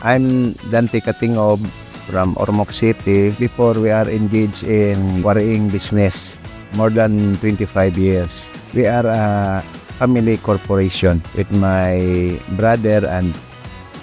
I'm Dante Katingob from Ormoc City. Before, we are engaged in quarrying business more than 25 years. We are a family corporation with my brother and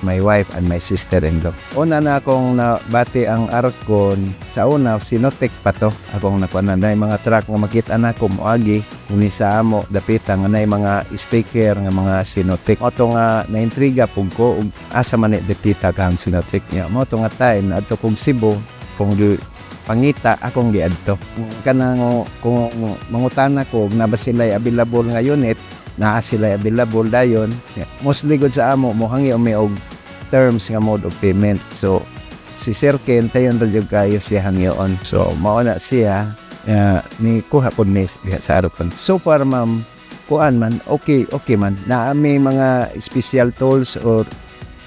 my wife and my sister-in-law. Una na akong nabati ang Arcon. Sa una, Sinotec pa to. Akong nakuanan na mga truck nga makita na ko moagi. Uni sa amo, dapita nga na mga sticker nga mga Sinotec. Moto nga naintriga pug ko, asa man dapita kang Sinotec niya. Moto nga time, adto kong Cebu, kung pangita, akong giadto. Kanang kung mangutana ko, na ba sila available nga unit, naa sila available dayon. Mostly good sa amo, mohangi umi og terms nga mode of payment. So, si Sir Ken, tayon radyo kayo siya hangyoon. So, mauna siya, ni kuha po ni sa Arcon. So far, ma'am, kuan man, okay man. Naami mga special tools or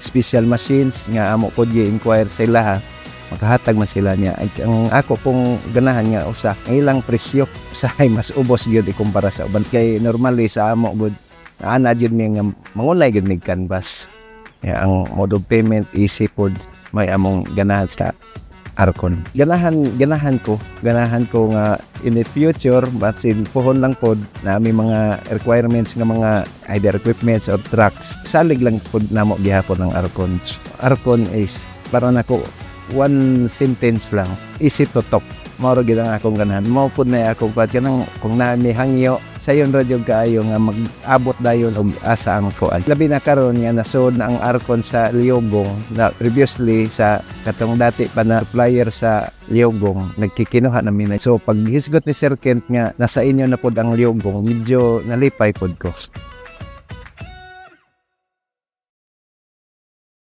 special machines nga amo po i-inquire sa ilaha. Makahatag man sila niya. Ang ako pong ganahan nga usa, ang ilang presyo usahay mas ubos gyud ikumpara sa uban kay normally sa amo gud ana gyud mi nga mangulay gyud mig canvas. Ang mode of payment easy pod may among ganahan sa Arcon. Ganahan ko nga in the future but sin pohon lang pod na may mga requirements nga mga either equipments or trucks. Salig lang pod namo gihapon ng Arcon. Arcon is para nako one sentence lang, easy to talk. Mao gyud ang akong ganahan. Mao pud na akong pat kanang kung na may hangyo sayon radyo kaayo nga mag-abot dayon og asa ang kuan. Labi na karon nga nasod na ang Arcon sa Liogong na previously sa katong dati pa na supplier sa Liogong nagkikinuha namin. So pag hisgot ni Sir Kent nga nasa inyo na pud ang Liogong, medyo nalipay pud ko.